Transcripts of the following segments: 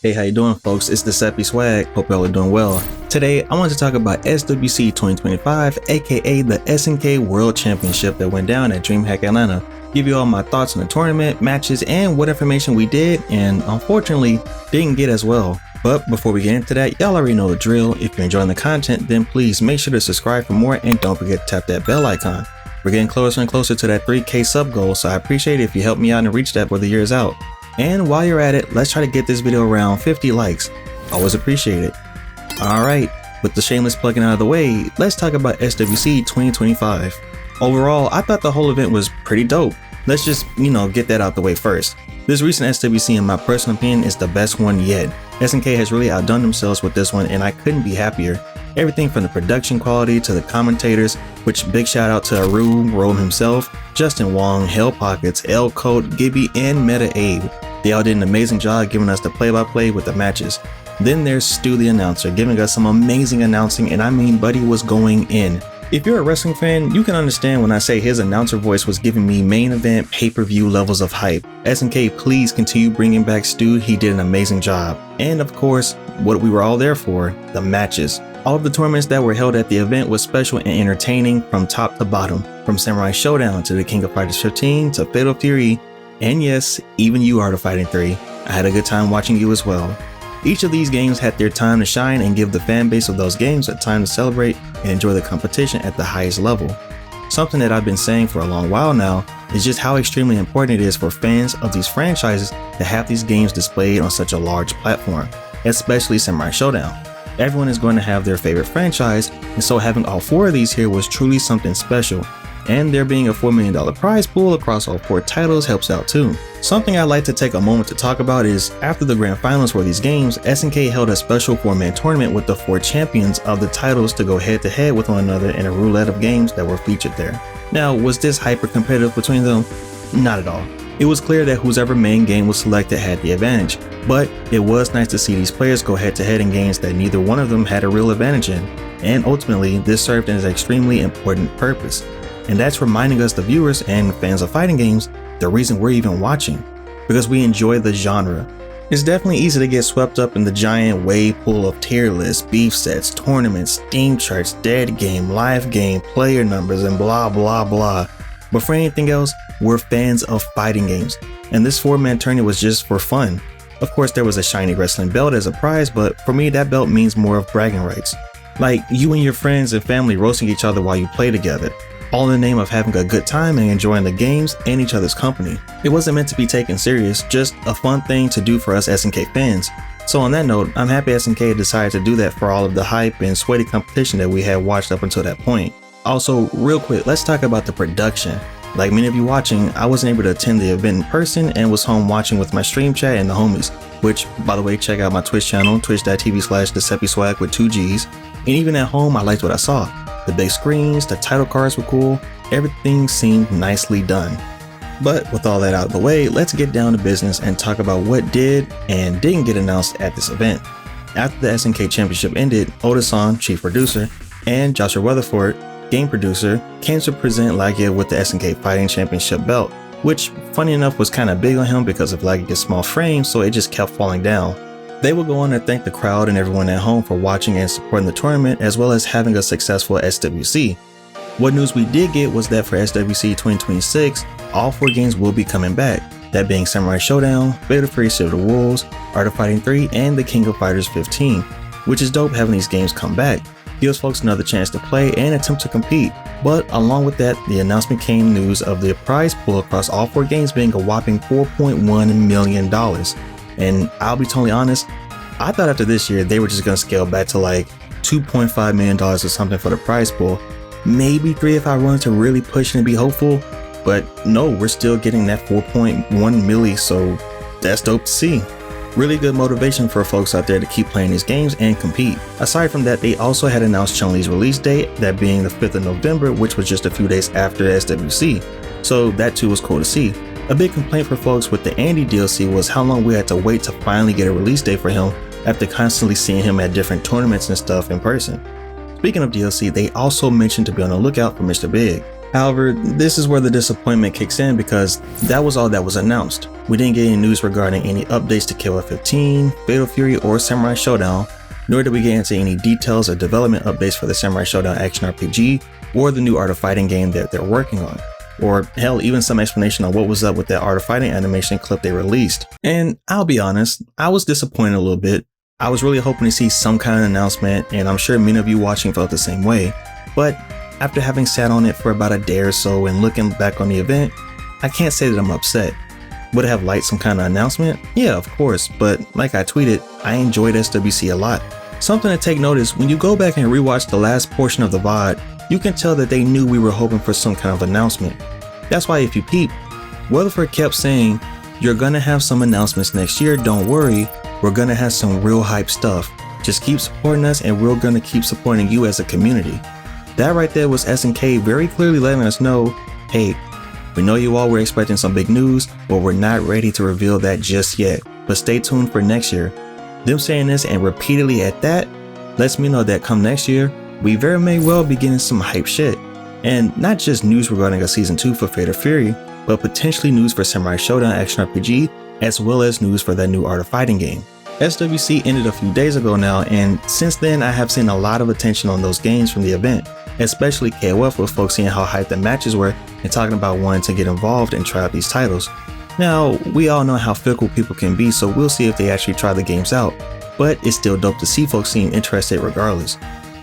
Hey, how you doing, folks? It's DecepySwag. Hope y'all are doing well. Today, I want to talk about SWC 2025, aka the SNK World Championship that went down at DreamHack Atlanta. Give you all my thoughts on the tournament, matches, and what information we did, and unfortunately, didn't get as well. But before we get into that, y'all already know the drill. If you're enjoying the content, then please make sure to subscribe for more, and don't forget to tap that bell icon. We're getting closer and closer to that 3K sub goal, so I appreciate it if you help me out and reach that before the year is out. And while you're at it, let's try to get this video around 50 likes. Always appreciate it. Alright, with the shameless plugging out of the way, let's talk about SWC 2025. Overall, I thought the whole event was pretty dope. Let's just, get that out the way first. This recent SWC, in my personal opinion, is the best one yet. SNK has really outdone themselves with this one, and I couldn't be happier. Everything from the production quality to the commentators, which big shout out to GAROU, Rome himself, Justin Wong, Hell Pockets, L Code, Gibby, and Meta Abe. They all did an amazing job giving us the play-by-play with the matches. Then there's Stu the announcer, giving us some amazing announcing, and I mean Buddy was going in. If you're a wrestling fan, you can understand when I say his announcer voice was giving me main event pay-per-view levels of hype. SNK, please continue bringing back Stu, he did an amazing job. And of course, what we were all there for, the matches. All of the tournaments that were held at the event was special and entertaining from top to bottom, from Samurai Showdown to the King of Fighters 15 to Fatal Fury, and yes, even you Art of Fighting 3. I had a good time watching you as well. Each of these games had their time to shine and give the fan base of those games a time to celebrate and enjoy the competition at the highest level. Something that I've been saying for a long while now is just how extremely important it is for fans of these franchises to have these games displayed on such a large platform, especially Samurai Showdown. Everyone is going to have their favorite franchise, and so having all four of these here was truly something special. And there being a $4 million prize pool across all four titles helps out too. Something I'd like to take a moment to talk about is, after the grand finals for these games, SNK held a special 4-man tournament with the 4 champions of the titles to go head to head with one another in a roulette of games that were featured there. Now, was this hyper competitive between them? Not at all. It was clear that whoever main game was selected had the advantage, but it was nice to see these players go head to head in games that neither one of them had a real advantage in, and ultimately this served as an extremely important purpose. And that's reminding us, the viewers and fans of fighting games, the reason we're even watching, because we enjoy the genre. It's definitely easy to get swept up in the giant wave pool of tier lists, beef sets, tournaments, Steam charts, dead game, live game, player numbers, and blah blah blah. But for anything else, we're fans of fighting games, and this 4-man tournament was just for fun. Of course, there was a shiny wrestling belt as a prize, but for me that belt means more of bragging rights. Like you and your friends and family roasting each other while you play together. All in the name of having a good time and enjoying the games and each other's company. It wasn't meant to be taken serious, just a fun thing to do for us SNK fans. So on that note, I'm happy SNK decided to do that for all of the hype and sweaty competition that we had watched up until that point. Also, real quick, let's talk about the production. Like many of you watching, I wasn't able to attend the event in person and was home watching with my stream chat and the homies, which, by the way, check out my Twitch channel, twitch.tv/DecepySwag with 2 Gs. And even at home, I liked what I saw. The big screens, the title cards were cool, everything seemed nicely done. But with all that out of the way, let's get down to business and talk about what did and didn't get announced at this event. After the SNK Championship ended, Oda-san, chief producer, and Joshua Weatherford, game producer, came to present Lagia with the SNK Fighting Championship belt, which, funny enough, was kinda big on him because of Lagia's small frame, so it just kept falling down. They will go on to thank the crowd and everyone at home for watching and supporting the tournament, as well as having a successful SWC. What news we did get was that for SWC 2026, all 4 games will be coming back, that being Samurai Showdown, Fatal Fury Civil Wolves, Art of Fighting 3, and the King of Fighters 15, which is dope having these games come back. Gives folks another chance to play and attempt to compete. But along with that, the announcement came news of the prize pool across all 4 games being a whopping $4.1 million. And I'll be totally honest, I thought after this year they were just going to scale back to like $2.5 million or something for the prize pool. Maybe 3 if I wanted to really push and be hopeful, but no, we're still getting that 4.1 milli, so that's dope to see. Really good motivation for folks out there to keep playing these games and compete. Aside from that, they also had announced Chun-Li's release date, that being the 5th of November, which was just a few days after SWC, so that too was cool to see. A big complaint for folks with the Andy DLC was how long we had to wait to finally get a release date for him after constantly seeing him at different tournaments and stuff in person. Speaking of DLC, they also mentioned to be on the lookout for Mr. Big. However, this is where the disappointment kicks in because that was all that was announced. We didn't get any news regarding any updates to KOF 15, Fatal Fury, or Samurai Showdown, nor did we get into any details or development updates for the Samurai Showdown action RPG or the new Art of Fighting game that they're working on. Or hell, even some explanation on what was up with that Art of Fighting animation clip they released. And I'll be honest, I was disappointed a little bit. I was really hoping to see some kind of announcement, and I'm sure many of you watching felt the same way. But after having sat on it for about a day or so and looking back on the event, I can't say that I'm upset. Would I have liked some kind of announcement? Yeah, of course, but like I tweeted, I enjoyed SWC a lot. Something to take notice, when you go back and rewatch the last portion of the VOD, you can tell that they knew we were hoping for some kind of announcement. That's why if you peep, Weatherford kept saying, "You're gonna have some announcements next year, don't worry, we're gonna have some real hype stuff. Just keep supporting us and we're gonna keep supporting you as a community." That right there was SNK very clearly letting us know, hey, we know you all were expecting some big news, but we're not ready to reveal that just yet, but stay tuned for next year. Them saying this and repeatedly at that lets me know that come next year, we very may well be getting some hype shit. And not just news regarding a season 2 for Fatal Fury, but potentially news for Samurai Showdown action RPG, as well as news for that new Art of Fighting game. SWC ended a few days ago now, and since then I have seen a lot of attention on those games from the event, especially KOF with folks seeing how hyped the matches were and talking about wanting to get involved and try out these titles. Now, we all know how fickle people can be, so we'll see if they actually try the games out, but it's still dope to see folks seem interested regardless.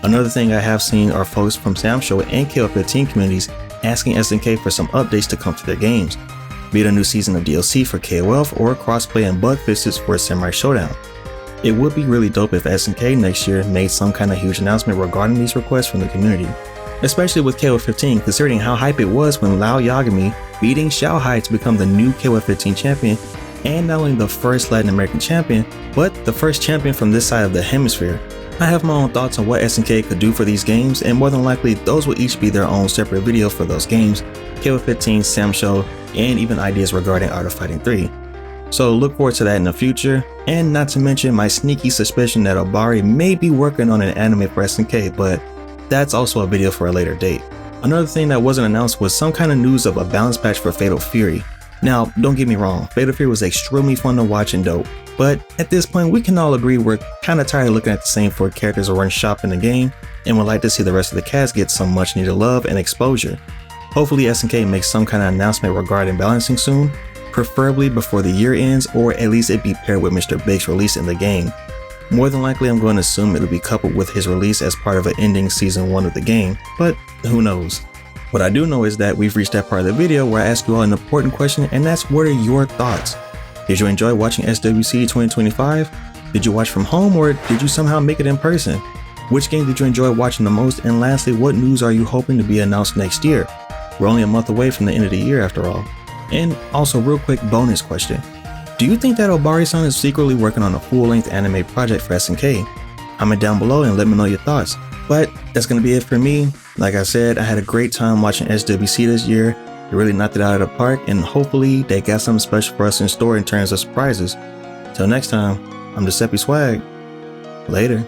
Another thing I have seen are folks from Sam Show and KOF 15 communities asking SNK for some updates to come to their games, be it a new season of DLC for KOF or crossplay and bug fixes for Samurai Showdown. It would be really dope if SNK next year made some kind of huge announcement regarding these requests from the community, especially with KOF 15 considering how hype it was when Lao Yagami beating Xiaohai to become the new KOF 15 champion, and not only the first Latin American champion, but the first champion from this side of the hemisphere. I have my own thoughts on what SNK could do for these games, and more than likely those will each be their own separate video for those games, KOF 15, Sam Show, and even ideas regarding Art of Fighting 3. So look forward to that in the future, and not to mention my sneaky suspicion that Obari may be working on an anime for SNK, but that's also a video for a later date. Another thing that wasn't announced was some kind of news of a balance patch for Fatal Fury. Now, don't get me wrong, Fatal Fury was extremely fun to watch and dope, but at this point we can all agree we're kinda tired of looking at the same 4 characters run shop in the game, and would like to see the rest of the cast get some much needed love and exposure. Hopefully SNK makes some kind of announcement regarding balancing soon, preferably before the year ends, or at least it be paired with Mr. Big's release in the game. More than likely I'm going to assume it'll be coupled with his release as part of an ending season 1 of the game, but who knows. What I do know is that we've reached that part of the video where I ask you all an important question, and that's what are your thoughts? Did you enjoy watching SWC 2025? Did you watch from home, or did you somehow make it in person? Which game did you enjoy watching the most? And lastly, what news are you hoping to be announced next year? We're only a month away from the end of the year after all. And also real quick bonus question. Do you think that Obari-san is secretly working on a full-length anime project for SNK? Comment down below and let me know your thoughts. But that's going to be it for me. Like I said, I had a great time watching SWC this year. They really knocked it out of the park, and hopefully they got something special for us in store in terms of surprises. Till next time, I'm DecepySwag. Later.